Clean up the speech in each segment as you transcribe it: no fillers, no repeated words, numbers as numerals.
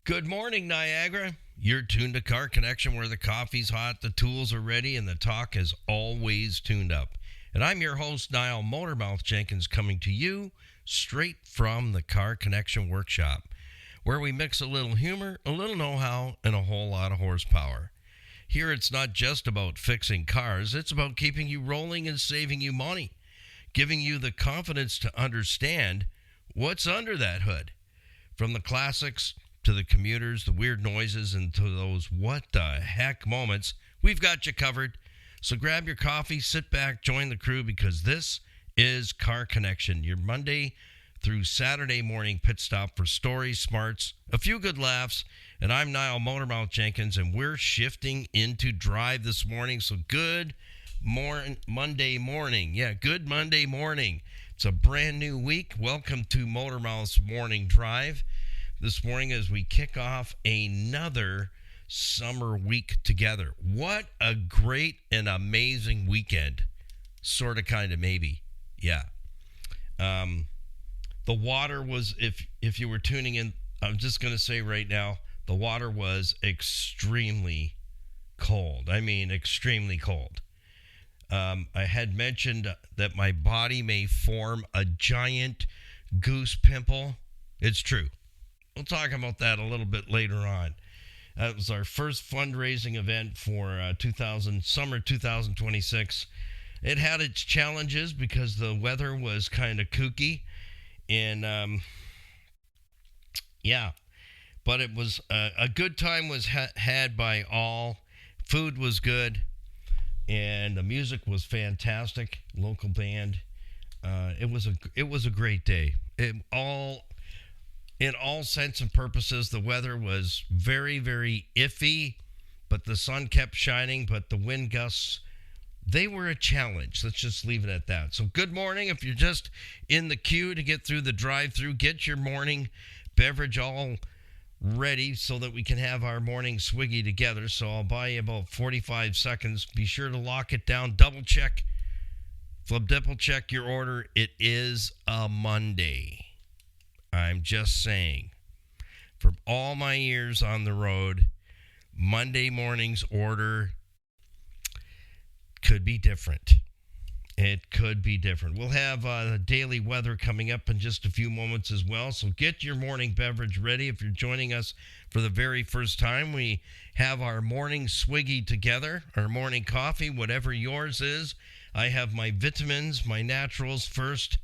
Good morning, Niagara. You're tuned to Car Connection, where the coffee's hot, the tools are ready, and the talk is always tuned up. And I'm your host, Niall Motormouth Jenkins, coming to you straight from the Car Connection workshop, where we mix a little humor, a little know-how, and a whole lot of horsepower. Here, it's not just about fixing cars, it's about keeping you rolling and saving you money, giving you the confidence to understand what's under that hood. From the classics to the commuters, the weird noises, and to those what the heck moments, we've got you covered. So grab your coffee, sit back, join the crew, because this is Car Connection, your Monday through Saturday morning pit stop for stories, smarts, a few good laughs. And I'm Niall Motormouth Jenkins, and we're shifting into drive this morning. So good Monday morning. Yeah, good Monday morning. It's a brand new week. Welcome to Motormouth's Morning Drive. This morning as we kick off another summer week together. What a great and amazing weekend. Sort of, kind of, maybe. Yeah. The water was, if you were tuning in, I'm just going to say right now, the water was extremely cold. I mean, extremely cold. I had mentioned that my body may form a giant goose pimple. It's true. We'll talk about that a little bit later on. It was our first fundraising event for summer 2026. It had its challenges because the weather was kind of kooky. And, yeah. But it was a good time was had by all. Food was good. And the music was fantastic. Local band. It was a great day. In all sense and purposes, the weather was very, very iffy, but the sun kept shining, but the wind gusts, they were a challenge. Let's just leave it at that. So good morning. If you're just in the queue to get through the drive-through, get your morning beverage all ready so that we can have our morning swiggy together. So I'll buy you about 45 seconds. Be sure to lock it down. Double check your order. It is a Monday. I'm just saying, from all my years on the road, Monday morning's order could be different. It could be different. We'll have the daily weather coming up in just a few moments as well. So get your morning beverage ready. If you're joining us for the very first time, we have our morning swiggy together, our morning coffee, whatever yours is. I have my vitamins, my naturals first.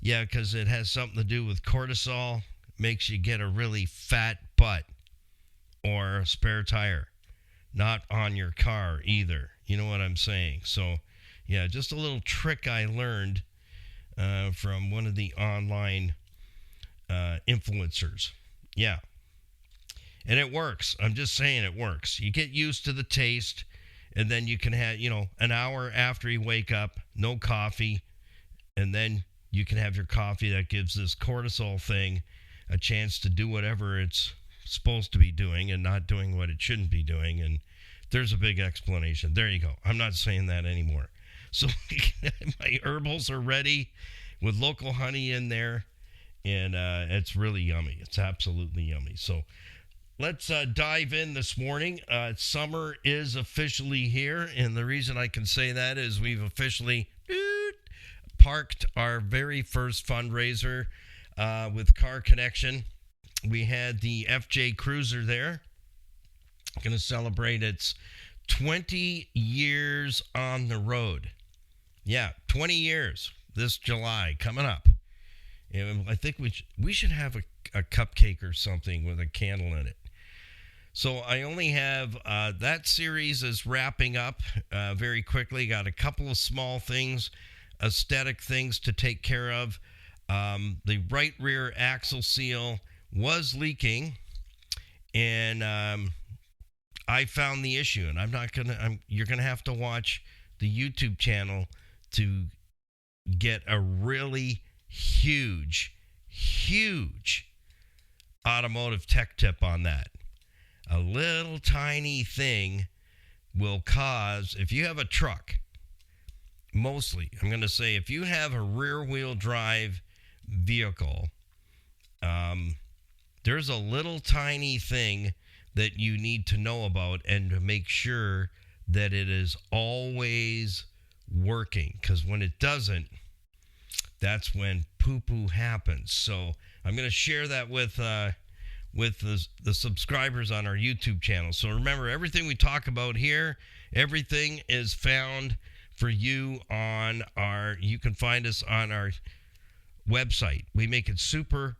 Yeah, because it has something to do with cortisol. Makes you get a really fat butt or a spare tire. Not on your car either. You know what I'm saying? So, yeah, just a little trick I learned from one of the online influencers. Yeah. And it works. I'm just saying it works. You get used to the taste, and then you can have, an hour after you wake up, no coffee, and then you can have your coffee that gives this cortisol thing a chance to do whatever it's supposed to be doing and not doing what it shouldn't be doing. And there's a big explanation. There you go. I'm not saying that anymore. So my herbals are ready with local honey in there. And it's really yummy. It's absolutely yummy. So let's dive in this morning. Summer is officially here. And the reason I can say that is we've officially parked our very first fundraiser with Car Connection. We had the FJ Cruiser there. Going to celebrate its 20 years on the road. Yeah, 20 years this July coming up. And I think we should have a cupcake or something with a candle in it. So I only have that series is wrapping up very quickly. Got a couple of small things, aesthetic things to take care of. The right rear axle seal was leaking, and I found the issue. And you're gonna have to watch the YouTube channel to get a really huge automotive tech tip on that. A little tiny thing will cause, if you have a truck, mostly, I'm going to say, if you have a rear-wheel drive vehicle, there's a little tiny thing that you need to know about and to make sure that it is always working. Because when it doesn't, that's when poo-poo happens. So I'm going to share that with the subscribers on our YouTube channel. So remember, everything we talk about here, everything is found for you on you can find us on our website. We make it super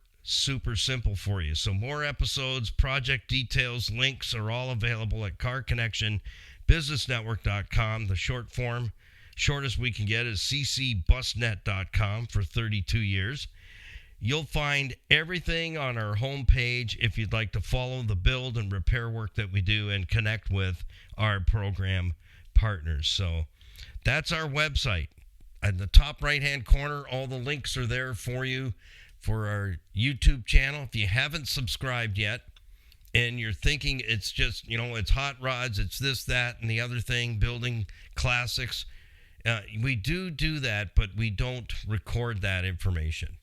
simple for you. So more episodes, project details, links are all available at carconnectionbusinessnetwork.com. The short form, shortest we can get, is ccbusnet.com for 32 years. You'll find everything on our homepage if you'd like to follow the build and repair work that we do and connect with our program partners. So that's our website. At the top right-hand corner, all the links are there for you for our YouTube channel. If you haven't subscribed yet and you're thinking it's just, it's hot rods, it's this, that, and the other thing, building classics, we do that, but we don't record that information.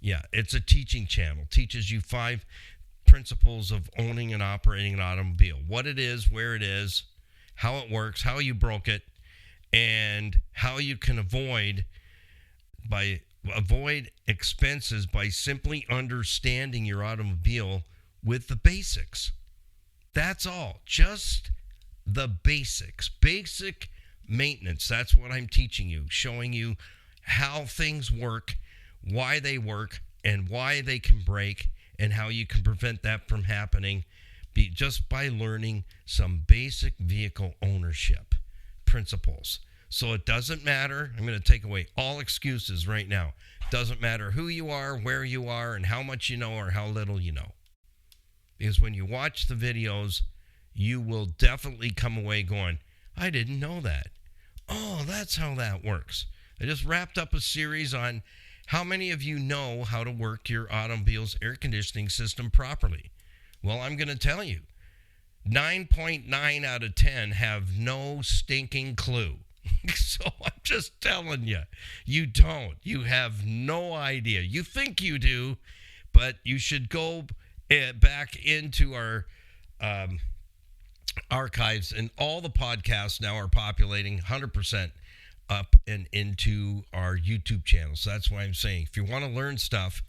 Yeah, it's a teaching channel. Teaches you 5 principles of owning and operating an automobile. What it is, where it is, how it works, how you broke it, and how you can avoid expenses by simply understanding your automobile with the basics. That's all. Just the basics. Basic maintenance. That's what I'm teaching you, showing you how things work, why they work, and why they can break, and how you can prevent that from happening just by learning some basic vehicle ownership principles. So it doesn't matter. I'm going to take away all excuses right now. It doesn't matter who you are, where you are, and how much you know or how little you know. Because when you watch the videos, you will definitely come away going, I didn't know that. Oh, that's how that works. I just wrapped up a series on how many of you know how to work your automobile's air conditioning system properly. Well, I'm going to tell you, 9.9 out of 10 have no stinking clue. So I'm just telling you, you don't. You have no idea. You think you do, but you should go back into our archives, and all the podcasts now are populating 100% up and into our YouTube channel. So that's why I'm saying, if you want to learn stuff,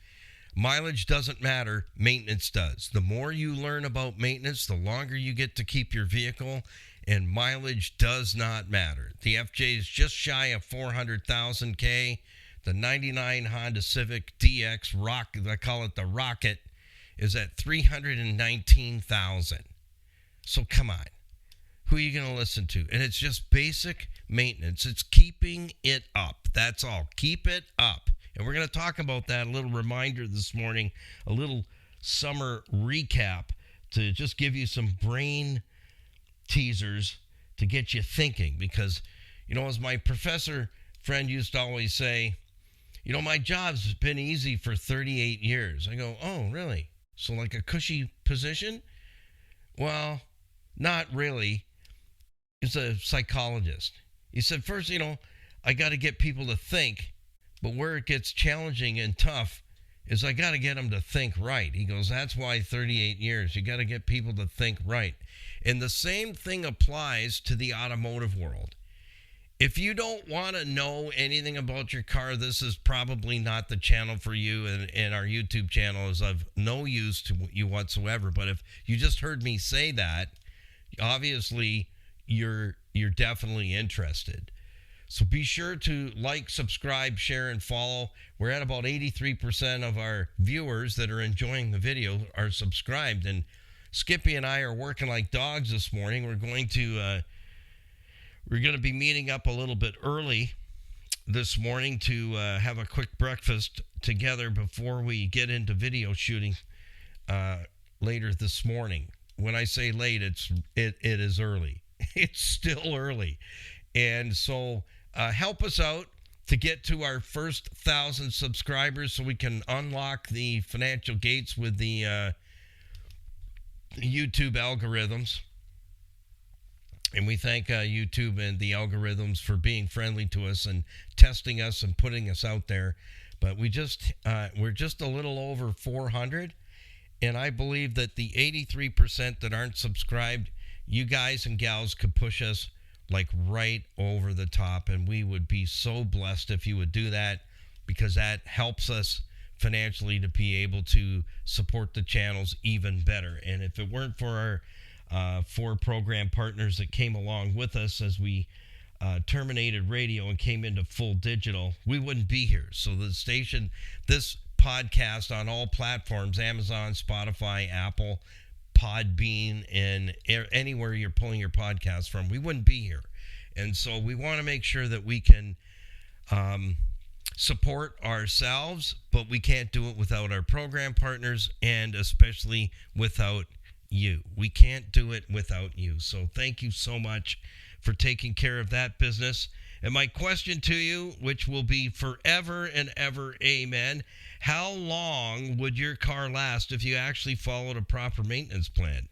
mileage doesn't matter, maintenance does. The more you learn about maintenance, the longer you get to keep your vehicle, and mileage does not matter. The FJ is just shy of 400,000 K. The 99 Honda Civic DX Rock, I call it the Rocket, is at 319,000. So come on. Who are you going to listen to? And it's just basic maintenance. It's keeping it up. That's all. Keep it up. And we're going to talk about that, a little reminder this morning, a little summer recap to just give you some brain teasers to get you thinking. Because, as my professor friend used to always say, my job's been easy for 38 years. I go, oh, really? So like a cushy position? Well, not really. He's a psychologist. He said, first, I got to get people to think, but where it gets challenging and tough is I got to get them to think right. He goes, that's why 38 years. You got to get people to think right. And the same thing applies to the automotive world. If you don't want to know anything about your car, this is probably not the channel for you, and our YouTube channel is of no use to you whatsoever. But if you just heard me say that, obviously you're definitely interested. So be sure to like, subscribe, share, and follow. We're at about 83% of our viewers that are enjoying the video are subscribed. And Skippy and I are working like dogs this morning. We're going to be meeting up a little bit early this morning to have a quick breakfast together before we get into video shooting later this morning. When I say late, it is early. It's still early. And so help us out to get to our first 1,000 subscribers so we can unlock the financial gates with the YouTube algorithms. And we thank YouTube and the algorithms for being friendly to us and testing us and putting us out there. But we're just a little over 400. And I believe that the 83% that aren't subscribed, you guys and gals could push us like right over the top. And we would be so blessed if you would do that, because that helps us financially to be able to support the channels even better. And if it weren't for our 4 program partners that came along with us as we terminated radio and came into full digital, we wouldn't be here. So the station, this podcast on all platforms, Amazon, Spotify, Apple, Podbean, and anywhere you're pulling your podcast from, we wouldn't be here. And so we want to make sure that we can support ourselves, but we can't do it without our program partners, and especially without you. We can't do it without you. So thank you so much for taking care of that business. And my question to you, which will be forever and ever, amen, how long would your car last if you actually followed a proper maintenance plan?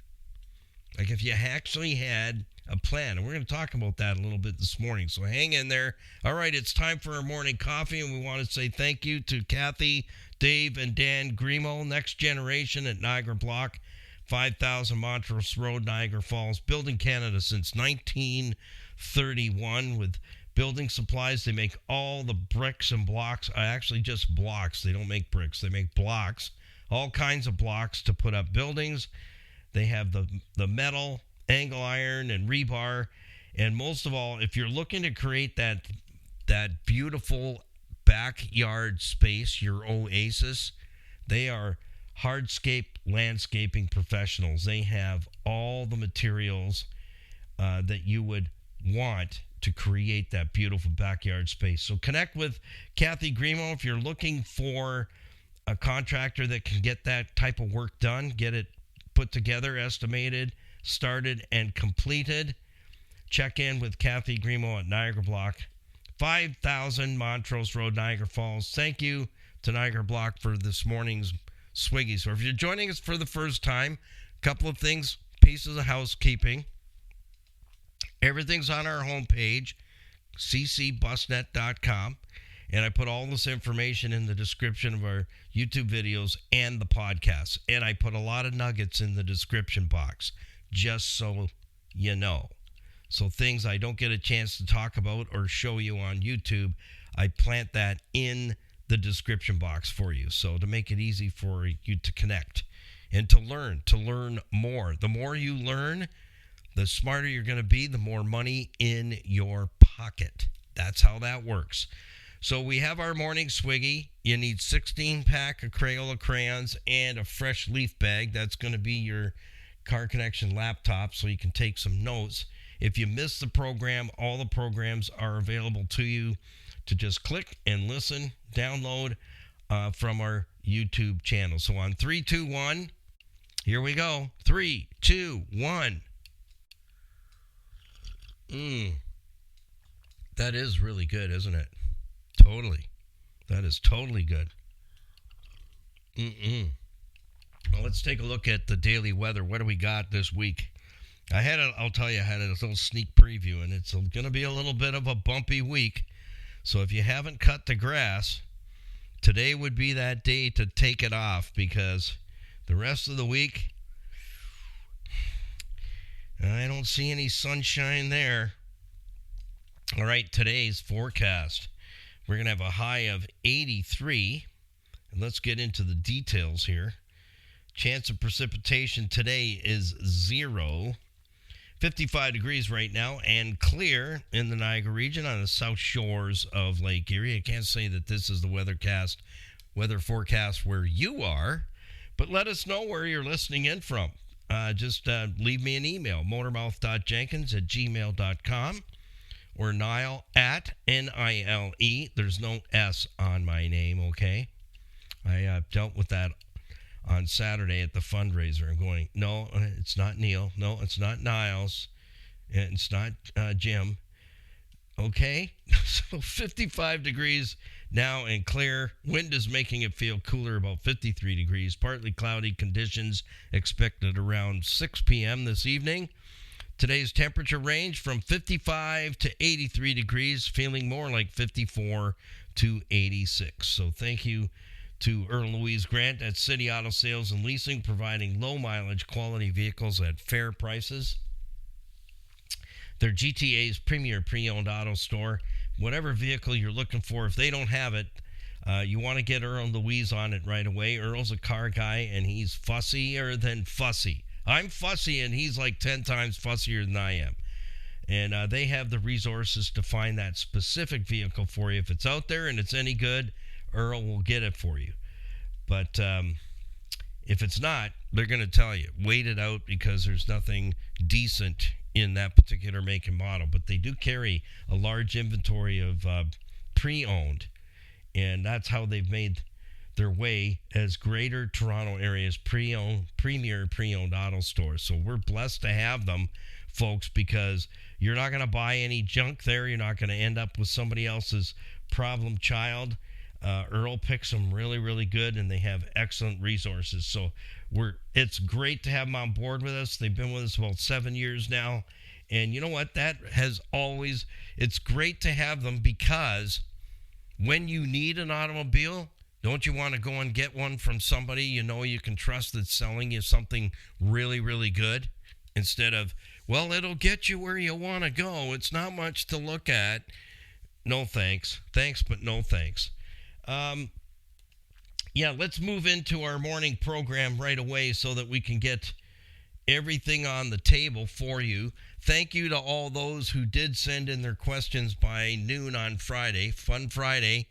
Like if you actually had a plan. And we're going to talk about that a little bit this morning. So hang in there. All right, it's time for our morning coffee, and we want to say thank you to Kathy, Dave, and Dan Grimo, Next Generation at Niagara Block, 5000 Montrose Road, Niagara Falls, building Canada since 1931 with building supplies. They make all the bricks and blocks, actually just blocks. They don't make bricks, they make blocks, all kinds of blocks to put up buildings. They have the metal, angle iron, and rebar. And most of all, if you're looking to create that beautiful backyard space, your oasis, they are hardscape landscaping professionals. They have all the materials that you would want to create that beautiful backyard space. So connect with Kathy Grimo if you're looking for a contractor that can get that type of work done, get it put together, estimated, started, and completed. Check in with Kathy Grimo at Niagara Block, 5000 Montrose Road, Niagara Falls. Thank you to Niagara Block for this morning's Swiggy. So if you're joining us for the first time, a couple of things, pieces of housekeeping. Everything's on our homepage, ccbusnet.com, and I put all this information in the description of our YouTube videos and the podcasts. And I put a lot of nuggets in the description box, just so you know. So things I don't get a chance to talk about or show you on YouTube, I plant that in the description box for you. So to make it easy for you to connect and to learn more. The more you learn, the smarter you're going to be, the more money in your pocket. That's how that works. So we have our morning Swiggy. You need 16-pack of Crayola crayons and a fresh leaf bag. That's going to be your Car Connection laptop so you can take some notes. If you miss the program, all the programs are available to you to just click and listen, download from our YouTube channel. So on 3, 2, 1, here we go. 3, 2, 1. That is really good, isn't it? Totally. That is totally good. Well, let's take a look at the daily weather. What do we got this week? I'll tell you, I had a little sneak preview, and it's going to be a little bit of a bumpy week. So if you haven't cut the grass, today would be that day to take it off, because the rest of the week, I don't see any sunshine there. All right, today's forecast. We're going to have a high of 83. And let's get into the details here. Chance of precipitation today is 0. 55 degrees right now and clear in the Niagara region on the south shores of Lake Erie. I can't say that this is the weather forecast where you are, but let us know where you're listening in from. Just leave me an email, motormouth.jenkins@gmail.com, or Nile at Nile. There's no S on my name, okay? I dealt with that on Saturday at the fundraiser. I'm going, no, it's not Neil. No, it's not Niles. It's not Jim. Okay? So 55 degrees now and clear. Wind is making it feel cooler, about 53 degrees. Partly cloudy conditions expected around 6 p.m. this evening. Today's temperature range from 55 to 83 degrees, feeling more like 54 to 86. So thank you to Earl Louise Grant at City Auto Sales and Leasing, providing low mileage quality vehicles at fair prices. They're GTA's premier pre-owned auto store. Whatever vehicle you're looking for, if they don't have it, you want to get Earl and Louise on it right away. Earl's a car guy, and he's fussier than fussy. I'm fussy, and he's like 10 times fussier than I am. And they have the resources to find that specific vehicle for you. If it's out there and it's any good, Earl will get it for you. But if it's not, they're going to tell you, wait it out because there's nothing decent in that particular make and model. But they do carry a large inventory of pre-owned, and that's how they've made their way as Greater Toronto Area's premier pre-owned auto store. So we're blessed to have them, folks, because you're not going to buy any junk there. You're not going to end up with somebody else's problem child. Earl picks them really, really good, and they have excellent resources. So it's great to have them on board with us. They've been with us about 7 years now. And you know what? It's great to have them because when you need an automobile, don't you want to go and get one from somebody you know you can trust that's selling you something really, really good? Instead of, well, it'll get you where you want to go. It's not much to look at. No thanks. Thanks, but no thanks. Let's move into our morning program right away so that we can get everything on the table for you. Thank you to all those who did send in their questions by noon on Friday. Fun Friday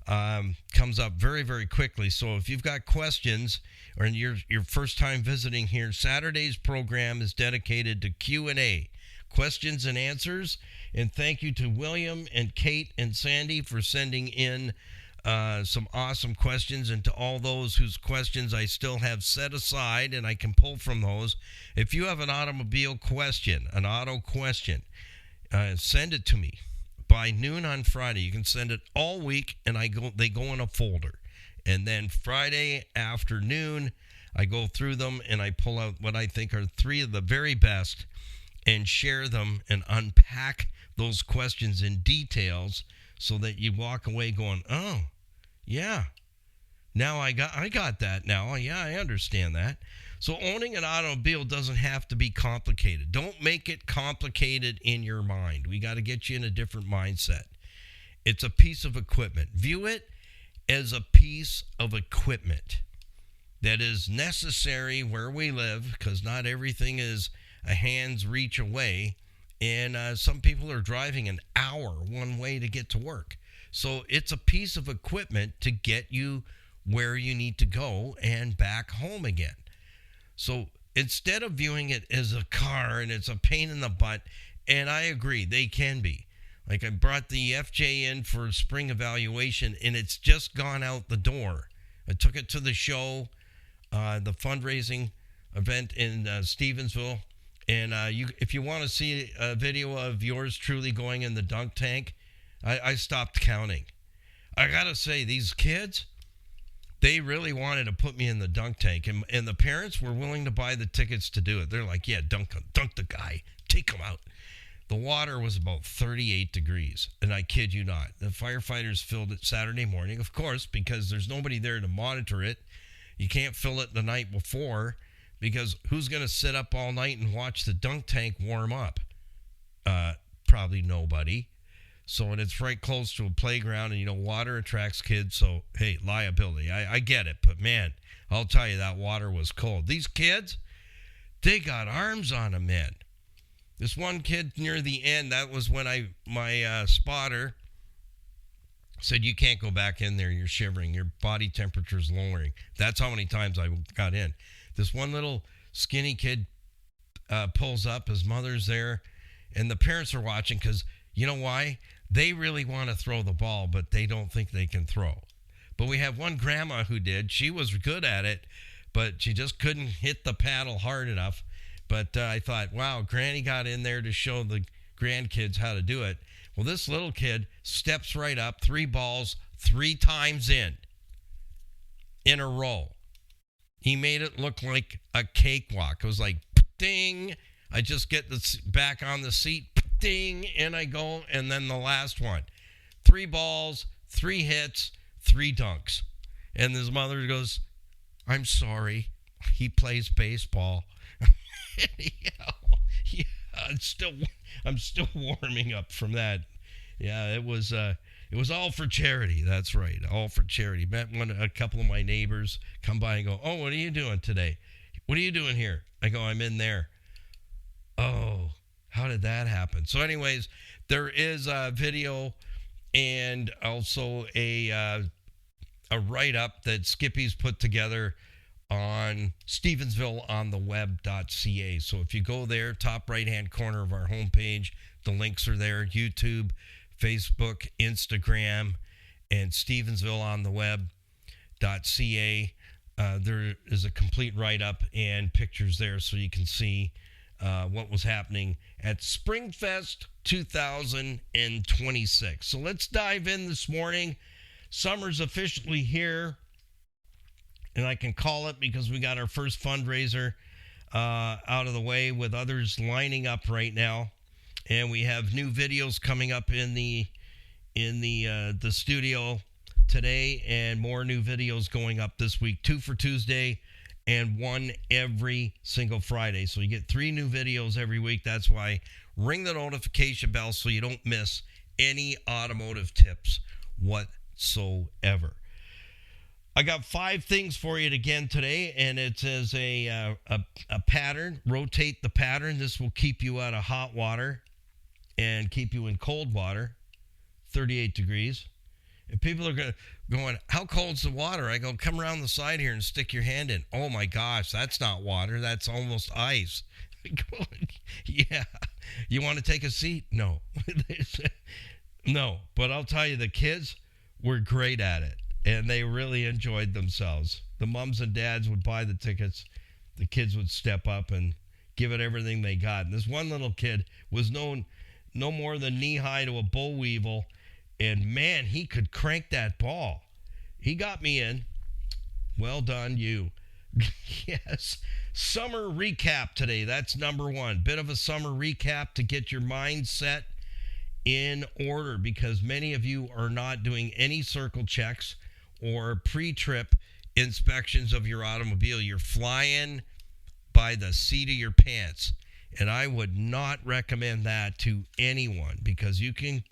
comes up very, very quickly. So if you've got questions or your first time visiting here, Saturday's program is dedicated to Q&A, questions and answers. And thank you to William and Kate and Sandy for sending in some awesome questions, and to all those whose questions I still have set aside and I can pull from those. If you have an automobile question, an auto question, send it to me by noon on Friday. You can send it all week, and they go in a folder. And then Friday afternoon, I go through them and I pull out what I think are 3 of the very best and share them and unpack those questions in details so that you walk away going, oh, yeah, now I got that now. Yeah, I understand that. So owning an automobile doesn't have to be complicated. Don't make it complicated in your mind. We got to get you in a different mindset. It's a piece of equipment. View it as a piece of equipment that is necessary where we live, because not everything is a hand's reach away. And some people are driving an hour one way to get to work. So it's a piece of equipment to get you where you need to go and back home again. So instead of viewing it as a car and it's a pain in the butt, and I agree, they can be. Like I brought the FJ in for spring evaluation, and it's just gone out the door. I took it to the show, the fundraising event in Stevensville. And if you want to see a video of yours truly going in the dunk tank, I stopped counting. I got to say, these kids, they really wanted to put me in the dunk tank. And the parents were willing to buy the tickets to do it. They're like, yeah, dunk the guy. Take him out. The water was about 38 degrees. And I kid you not. The firefighters filled it Saturday morning, of course, because there's nobody there to monitor it. You can't fill it the night before, because who's going to sit up all night and watch the dunk tank warm up? Probably nobody. So, and it's right close to a playground, and, water attracts kids. So, hey, liability. I get it. But, man, I'll tell you, that water was cold. These kids, they got arms on them, man. This one kid near the end, that was when my spotter said, you can't go back in there. You're shivering. Your body temperature's lowering. That's how many times I got in. This one little skinny kid pulls up. His mother's there, and the parents are watching because you know why? They really want to throw the ball, but they don't think they can throw. But we have one grandma who did. She was good at it, but she just couldn't hit the paddle hard enough. But I thought, wow, Granny got in there to show the grandkids how to do it. Well, this little kid steps right up, 3 balls, 3 times in a row. He made it look like a cakewalk. It was like, ding. I just get back on the seat, ding, and I go. And then the last one, 3 balls, 3 hits, 3 dunks. And his mother goes, I'm sorry. He plays baseball. Yeah, I'm still warming up from that. Yeah, it was all for charity. That's right, all for charity. Met a couple of my neighbors come by and go, oh, what are you doing today? What are you doing here? I go, I'm in there. Oh, how did that happen? So anyways, there is a video and also a write-up that Skippy's put together on StevensvilleOnTheWeb.ca. So if you go there, top right-hand corner of our homepage, the links are there, YouTube, Facebook, Instagram, and StevensvilleOnTheWeb.ca. There is a complete write-up and pictures there so you can see what was happening at Springfest 2026. So let's dive in this morning. Summer's officially here, and I can call it because we got our first fundraiser out of the way with others lining up right now. And we have new videos coming up in the studio today, and more new videos going up this week. 2 for Tuesday and 1 every single Friday. So you get 3 new videos every week. That's why ring the notification bell so you don't miss any automotive tips whatsoever. I got 5 things for you again today, and it is a pattern. Rotate the pattern. This will keep you out of hot water and keep you in cold water, 38 degrees. And people are going, how cold's the water? I go, come around the side here and stick your hand in. Oh my gosh, that's not water. That's almost ice. Yeah. You want to take a seat? No. No. But I'll tell you, the kids were great at it, and they really enjoyed themselves. The moms and dads would buy the tickets. The kids would step up and give it everything they got. And this one little kid was no more than knee-high to a boll weevil, and man, he could crank that ball. He got me in. Well done, you. Yes. Summer recap today. That's number 1. Bit of a summer recap to get your mindset in order, because many of you are not doing any circle checks or pre-trip inspections of your automobile. You're flying by the seat of your pants. And I would not recommend that to anyone, because you can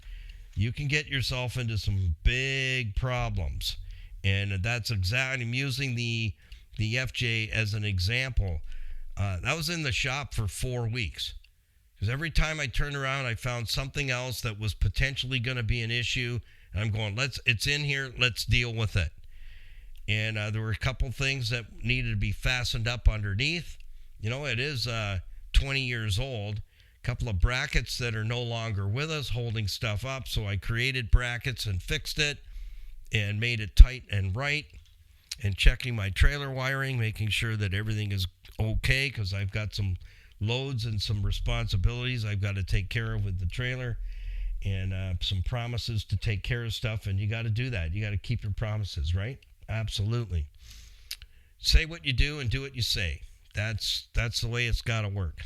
get yourself into some big problems. And that's exactly, I'm using the FJ as an example. I was in the shop for 4 weeks, because every time I turned around, I found something else that was potentially going to be an issue. And I'm going, it's in here, let's deal with it. And there were a couple things that needed to be fastened up underneath. You know, it is 20 years old. A couple of brackets that are no longer with us holding stuff up. So I created brackets and fixed it and made it tight and right, and checking my trailer wiring, making sure that everything is okay, because I've got some loads and some responsibilities I've got to take care of with the trailer, and some promises to take care of stuff. And you got to do that. You got to keep your promises, right? Absolutely. Say what you do and do what you say. That's the way it's got to work.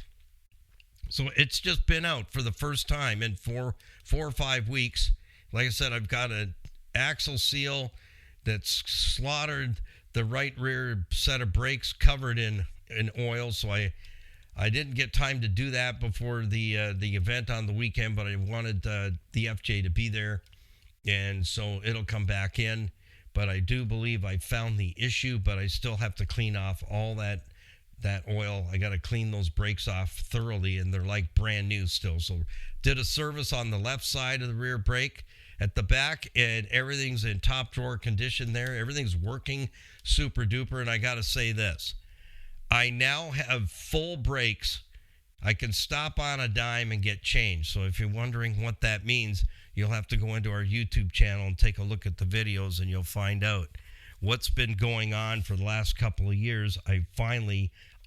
So it's just been out for the first time in four or 5 weeks. Like I said, I've got an axle seal that's slaughtered the right rear set of brakes, covered in oil. So I didn't get time to do that before the event on the weekend, but I wanted the FJ to be there, and so it'll come back in. But I do believe I found the issue, but I still have to clean off all that oil. I got to clean those brakes off thoroughly, and they're like brand new still. So did a service on the left side of the rear brake. At the back, and everything's in top drawer condition there. Everything's working super duper. And I got to say this, I now have full brakes. I can stop on a dime and get changed. So if you're wondering what that means, you'll have to go into our YouTube channel and take a look at the videos, and you'll find out what's been going on for the last couple of years.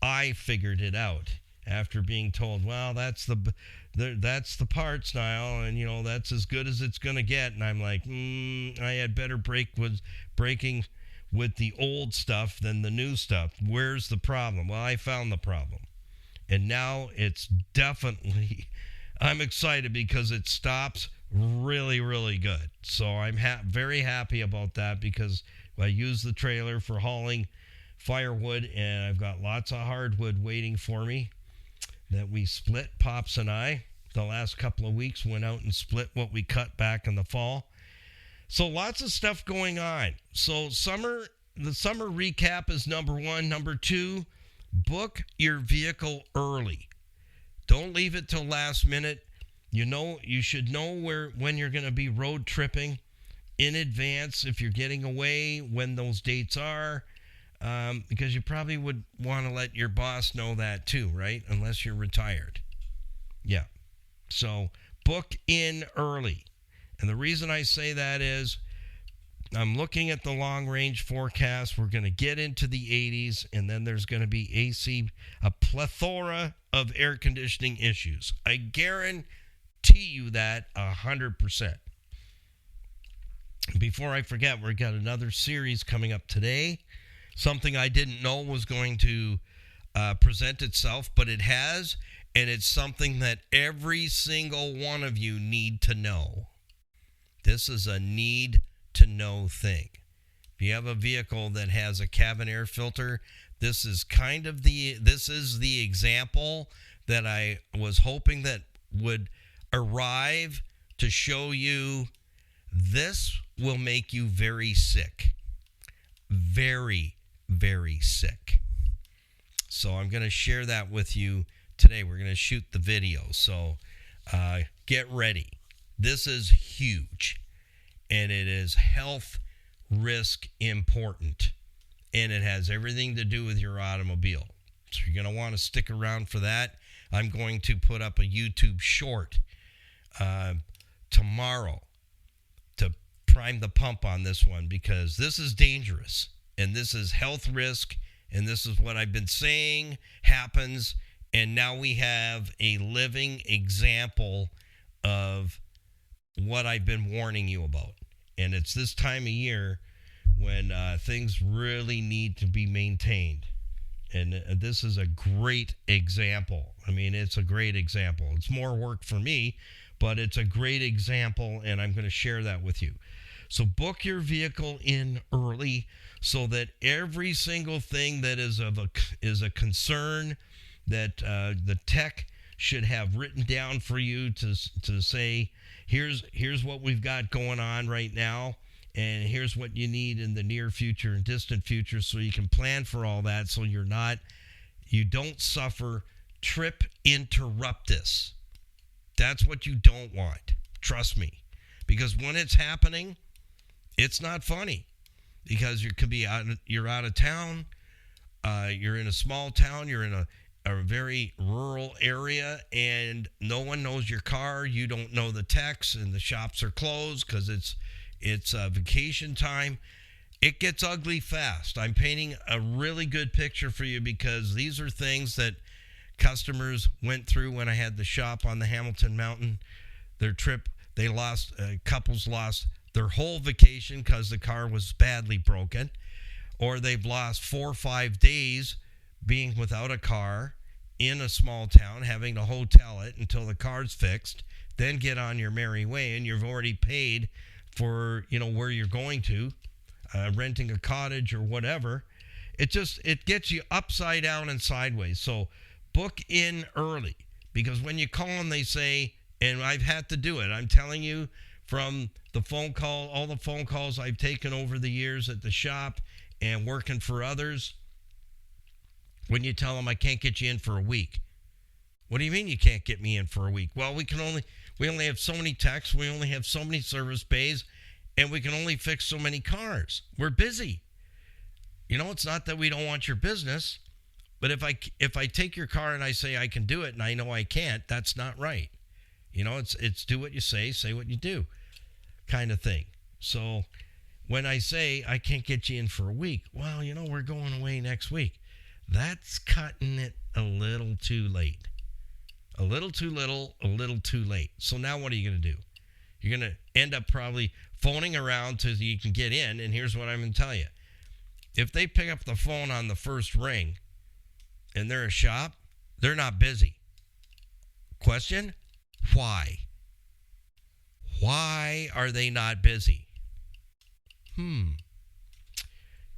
I figured it out after being told, well, that's the parts, Niall, and you know, that's as good as it's going to get. And I'm like, I had better braking with the old stuff than the new stuff. Where's the problem? Well, I found the problem. And now it's definitely, I'm excited because it stops really, really good. So I'm very happy about that because I use the trailer for hauling firewood, and I've got lots of hardwood waiting for me that we split, Pops and I. The last couple of weeks went out and split what we cut back in the fall. So lots of stuff going on. So the summer recap is number one. Number two, book your vehicle early. Don't leave it till last minute. You should know when you're going to be road tripping in advance if you're getting away, when those dates are, because you probably would want to let your boss know that too, right? Unless you're retired. Yeah. So book in early. And the reason I say that is I'm looking at the long range forecast. We're going to get into the 80s, and then there's going to be a plethora of air conditioning issues. I guarantee you that 100%. Before I forget, we've got another series coming up today. Something I didn't know was going to present itself, but it has, and it's something that every single one of you need to know. This is a need to know thing. If you have a vehicle that has a cabin air filter, this is the example that I was hoping that would arrive to show you. This will make you very sick. Very, very sick. So I'm going to share that with you today. We're going to shoot the video. So get ready. This is huge. And it is health risk important. And it has everything to do with your automobile. So you're going to want to stick around for that. I'm going to put up a YouTube short tomorrow to prime the pump on this one, because this is dangerous. And this is health risk. And this is what I've been saying happens. And now we have a living example of what I've been warning you about. And it's this time of year when things really need to be maintained. And this is a great example. I mean, it's a great example. It's more work for me, but it's a great example, and I'm going to share that with you. So book your vehicle in early so that every single thing that is a concern that the tech should have written down for you to say, here's what we've got going on right now, and here's what you need in the near future and distant future, so you can plan for all that, so you don't suffer trip interruptus. That's what you don't want. Trust me. Because when it's happening, it's not funny. Because you're out of town, you're in a small town, you're in a very rural area, and no one knows your car. You don't know the techs, and the shops are closed because it's vacation time. It gets ugly fast. I'm painting a really good picture for you because these are things that customers went through when I had the shop on the Hamilton Mountain. Their trip, couples lost their whole vacation because the car was badly broken, or they've lost 4 or 5 days being without a car in a small town, having to hotel it until the car's fixed, then get on your merry way, and you've already paid for, where you're going to, renting a cottage or whatever. It gets you upside down and sideways. So book in early, because when you call them, they say, and I've had to do it, I'm telling you, from all the phone calls I've taken over the years at the shop and working for others, when you tell them I can't get you in for a week. What do you mean you can't get me in for a week? Well, we only have so many techs, we only have so many service bays, and we can only fix so many cars. We're busy. It's not that we don't want your business, but if I take your car and I say I can do it and I know I can't, that's not right. It's do what you say what you do kind of thing. So when I say I can't get you in for a week, well, we're going away next week. That's cutting it a little too late. A little too little, a little too late. So now what are you going to do? You're going to end up probably phoning around till you can get in, and here's what I'm going to tell you. If they pick up the phone on the first ring and they're a shop, they're not busy. Question? Why? Why are they not busy?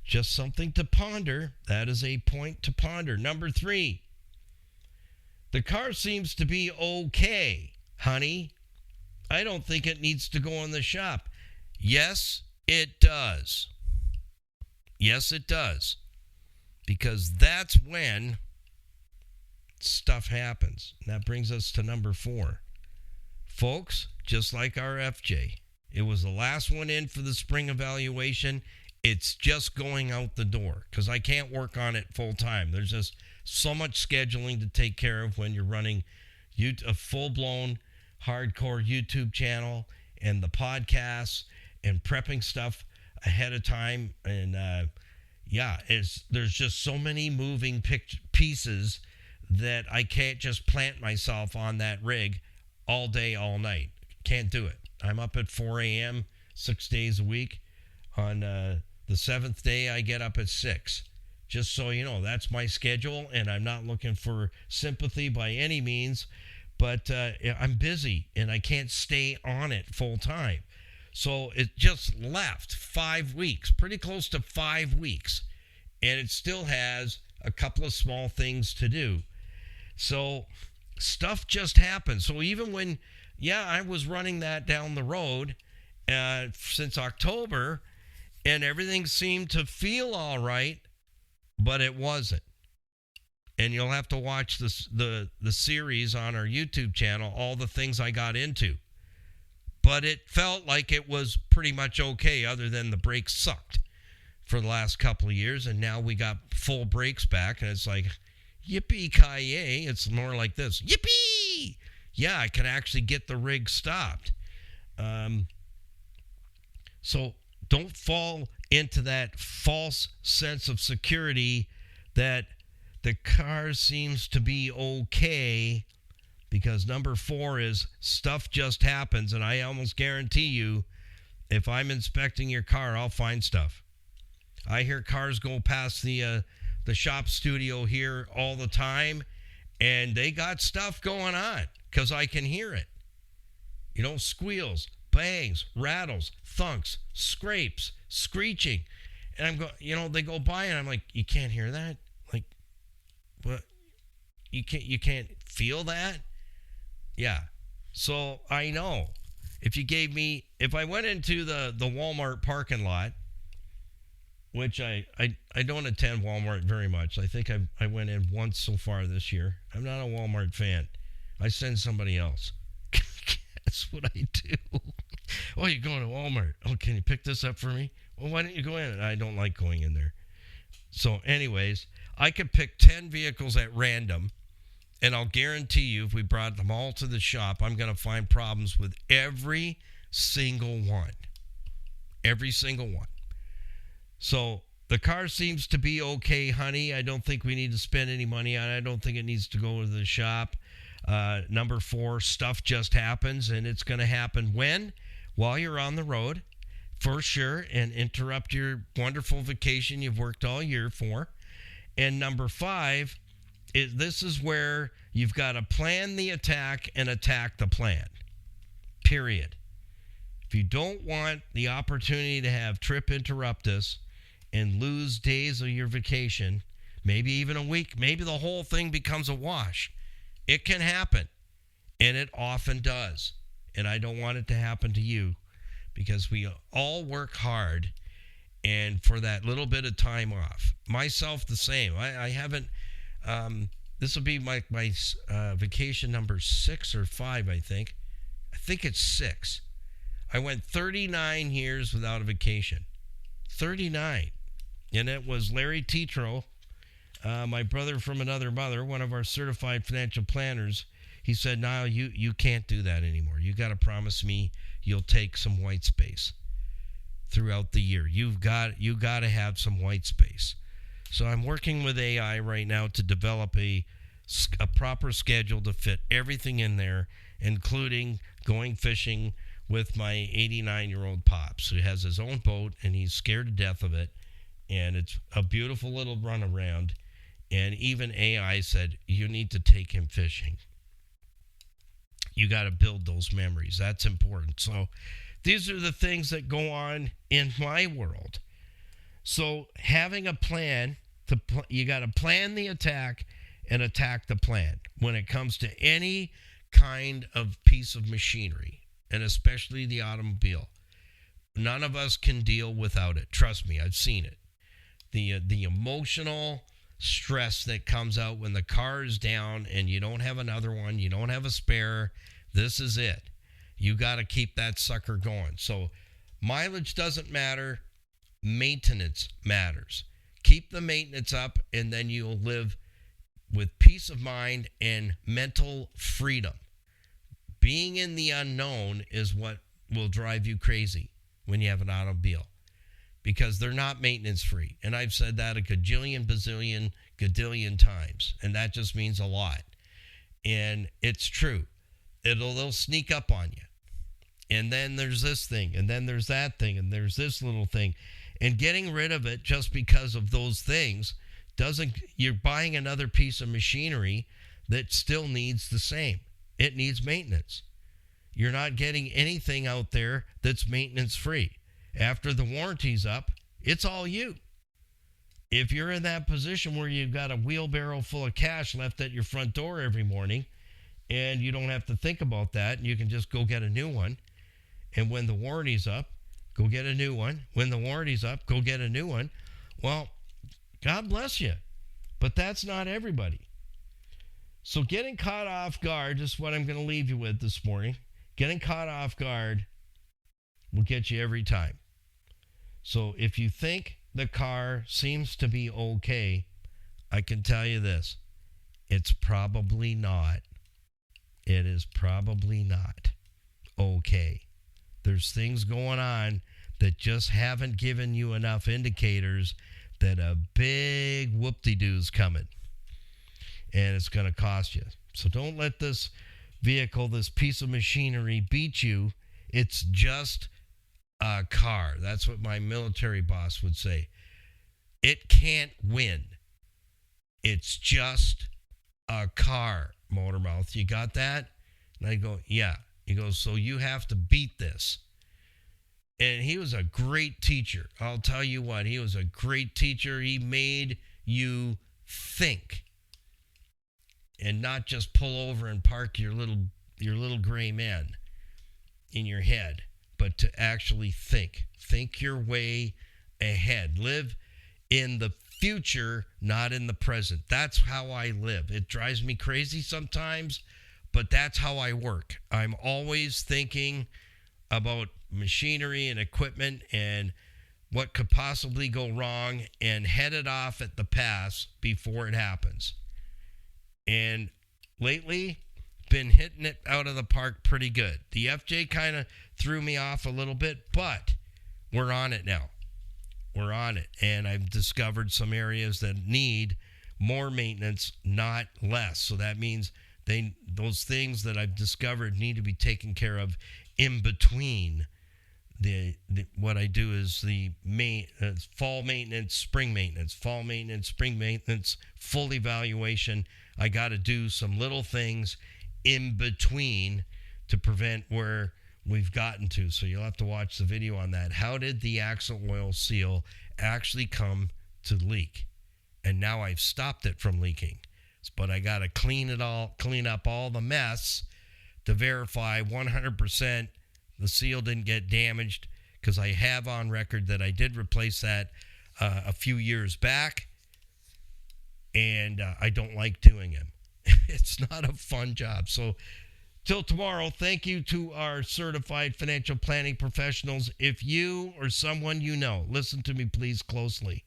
Just something to ponder. That is a point to ponder. Number 3, the car seems to be okay, honey. I don't think it needs to go in the shop. Yes, it does. Yes, it does. Because that's when stuff happens. And that brings us to number 4. Folks, just like our FJ, it was the last one in for the spring evaluation. It's just going out the door because I can't work on it full time. There's just so much scheduling to take care of when you're running a full-blown hardcore YouTube channel and the podcasts and prepping stuff ahead of time. And there's just so many moving pieces that I can't just plant myself on that rig all day, all night. Can't do it. I'm up at 4 a.m. 6 days a week. On the 7th day, I get up at 6. Just so you know, that's my schedule, and I'm not looking for sympathy by any means, but I'm busy, and I can't stay on it full time. So it just left 5 weeks, pretty close to 5 weeks, and it still has a couple of small things to do. So stuff just happens. So even when, I was running that down the road since October, and everything seemed to feel all right, but it wasn't. And you'll have to watch the series on our YouTube channel, all the things I got into. But it felt like it was pretty much okay, other than the brakes sucked for the last couple of years, and now we got full brakes back, and it's like, yippee-ki-yay. It's more like this. Yippee! Yeah, I can actually get the rig stopped. So don't fall into that false sense of security that the car seems to be okay, because number 4 is stuff just happens, and I almost guarantee you, if I'm inspecting your car, I'll find stuff. I hear cars go past the shop studio here all the time, and they got stuff going on because I can hear it. Squeals, bangs, rattles, thunks, scrapes, screeching. And I'm going, they go by and I'm like, you can't hear that? Like, what? You can't feel that? Yeah. So I know if I went into the Walmart parking lot, which I don't attend Walmart very much. I think I went in once so far this year. I'm not a Walmart fan. I send somebody else. That's what I do. Oh, you're going to Walmart. Oh, can you pick this up for me? Well, why don't you go in? I don't like going in there. So anyways, I could pick 10 vehicles at random, and I'll guarantee you if we brought them all to the shop, I'm going to find problems with every single one. Every single one. So the car seems to be okay, honey. I don't think we need to spend any money on it. I don't think it needs to go to the shop. Number 4, stuff just happens, and it's going to happen when? While you're on the road, for sure, and interrupt your wonderful vacation you've worked all year for. And number 5, this is where you've got to plan the attack and attack the plan, period. If you don't want the opportunity to have trip interruptus and lose days of your vacation, maybe even a week, maybe the whole thing becomes a wash. It can happen, and it often does. And I don't want it to happen to you, because we all work hard, and for that little bit of time off. Myself the same. I haven't, this will be my vacation number 6 or 5, I think. I think it's 6. I went 39 years without a vacation. 39. And it was Larry Tetro, my brother from another mother, one of our certified financial planners. He said, "Niall, you can't do that anymore. You got to promise me you'll take some white space throughout the year. You got to have some white space." So I'm working with AI right now to develop a proper schedule to fit everything in there, including going fishing with my 89-year-old pops, who has his own boat, and he's scared to death of it. And it's a beautiful little run around. And even AI said, you need to take him fishing. You got to build those memories. That's important. So these are the things that go on in my world. So having a plan, you got to plan the attack and attack the plan when it comes to any kind of piece of machinery, and especially the automobile. None of us can deal without it. Trust me, I've seen it. The emotional stress that comes out when the car is down and you don't have another one, you don't have a spare. This is it. You got to keep that sucker going. So mileage doesn't matter. Maintenance matters. Keep the maintenance up, and then you'll live with peace of mind and mental freedom. Being in the unknown is what will drive you crazy when you have an automobile, because they're not maintenance free. And I've said that a gajillion, bazillion, gadillion times, and that just means a lot. And it's true. They'll sneak up on you. And then there's this thing, and then there's that thing, and there's this little thing. And getting rid of it just because of those things you're buying another piece of machinery that still needs the same. It needs maintenance. You're not getting anything out there that's maintenance free. After the warranty's up, it's all you. If you're in that position where you've got a wheelbarrow full of cash left at your front door every morning, and you don't have to think about that, and you can just go get a new one, and when the warranty's up, go get a new one. When the warranty's up, go get a new one. Well, God bless you. But that's not everybody. So getting caught off guard is what I'm going to leave you with this morning. Getting caught off guard will get you every time. So if you think the car seems to be okay, I can tell you this. It's probably not. It is probably not okay. There's things going on that just haven't given you enough indicators that a big whoop-de-doo's coming. And it's going to cost you. So don't let this vehicle, this piece of machinery, beat you. It's just a car. That's what my military boss would say. It can't win. It's just a car, Motormouth. You got that? And I go, yeah. He goes, so you have to beat this. And he was a great teacher. I'll tell you what, he was a great teacher. He made you think and not just pull over and park your little gray man in your head, but to actually think. Think your way ahead. Live in the future, not in the present. That's how I live. It drives me crazy sometimes, but that's how I work. I'm always thinking about machinery and equipment and what could possibly go wrong and head it off at the pass before it happens. And lately, been hitting it out of the park pretty good. The FJ kind of threw me off a little bit, but we're on it now. We're on it. And I've discovered some areas that need more maintenance, not less. So that means those things that I've discovered need to be taken care of in between. What I do is the fall maintenance, spring maintenance, fall maintenance, spring maintenance, full evaluation. I got to do some little things in between to prevent where we've gotten to. So you'll have to watch the video on that. How did the axle oil seal actually come to leak? And now I've stopped it from leaking. But I got to clean up all the mess to verify 100% the seal didn't get damaged, because I have on record that I did replace that a few years back, and I don't like doing them. It's not a fun job. So till tomorrow, thank you to our certified financial planning professionals. If you or someone you know, listen to me please closely,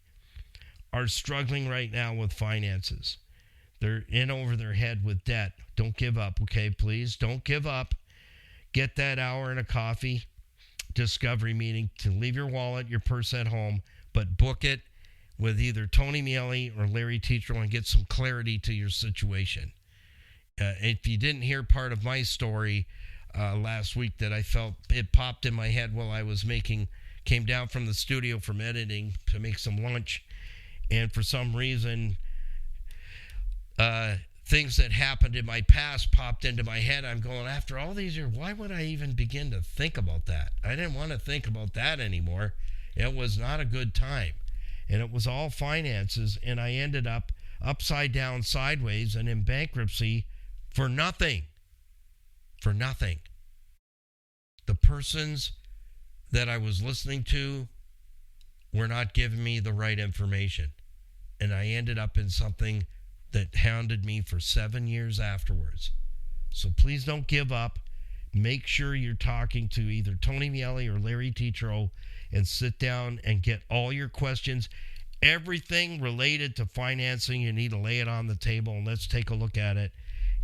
are struggling right now with finances, they're in over their head with debt, don't give up, okay? Please don't give up. Get that hour and a coffee discovery meeting to leave your wallet, your purse at home, but book it with either Tony Miele or Larry Tetro and get some clarity to your situation. If you didn't hear part of my story last week that I felt it popped in my head while I was came down from the studio from editing to make some lunch, and for some reason things that happened in my past popped into my head. I'm going, after all these years, why would I even begin to think about that? I didn't want to think about that anymore. It was not a good time. And it was all finances, and I ended up upside down, sideways, and in bankruptcy for nothing. For nothing. The persons that I was listening to were not giving me the right information. And I ended up in something that hounded me for 7 years afterwards. So please don't give up. Make sure you're talking to either Tony Miele or Larry Tetro and sit down and get all your questions. Everything related to financing, you need to lay it on the table, and let's take a look at it.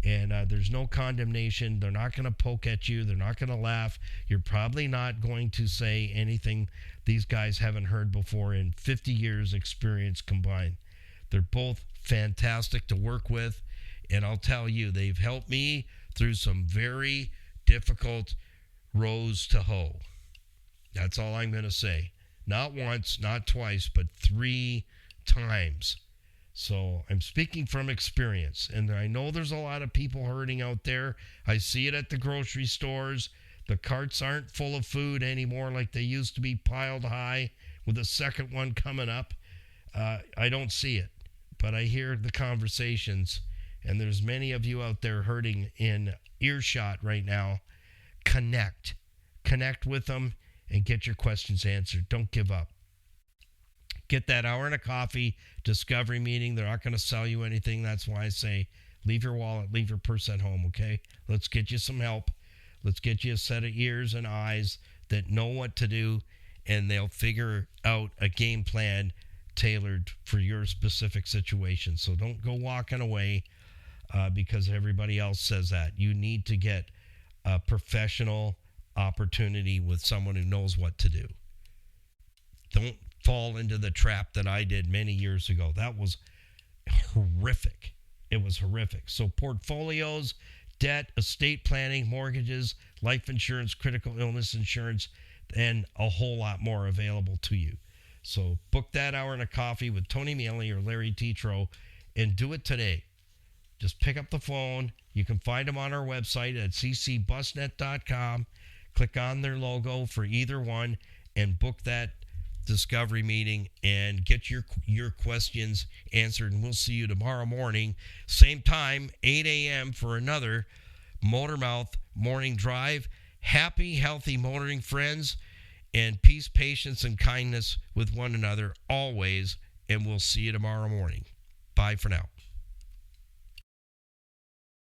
And there's no condemnation. They're not going to poke at you. They're not going to laugh. You're probably not going to say anything these guys haven't heard before in 50 years experience combined. They're both fantastic to work with. And I'll tell you, they've helped me through some very difficult rows to hoe. That's all I'm going to say. Not once, not twice, but 3 times. So I'm speaking from experience, and I know there's a lot of people hurting out there. I see it at the grocery stores. The carts aren't full of food anymore like they used to be, piled high with a second one coming up. I don't see it, but I hear the conversations, and there's many of you out there hurting in earshot right now. Connect with them and get your questions answered. Don't give up. Get that hour and a coffee discovery meeting. They're not going to sell you anything. That's why I say leave your wallet, leave your purse at home, okay? Let's get you some help. Let's get you a set of ears and eyes that know what to do, and they'll figure out a game plan tailored for your specific situation. So don't go walking away because everybody else says that. You need to get a professional opportunity with someone who knows what to do. Don't fall into the trap that I did many years ago. That was horrific. It was horrific. So portfolios, debt, estate planning, mortgages, life insurance, critical illness insurance, and a whole lot more available to you. So book that hour and a coffee with Tony Miele or Larry Tetro and do it today. Just pick up the phone. You can find them on our website at ccbusnet.com. Click on their logo for either one and book that discovery meeting and get your questions answered. And we'll see you tomorrow morning, same time, 8 a.m. for another Motormouth Morning Drive. Happy, healthy motoring, friends, and peace, patience, and kindness with one another always. And we'll see you tomorrow morning. Bye for now.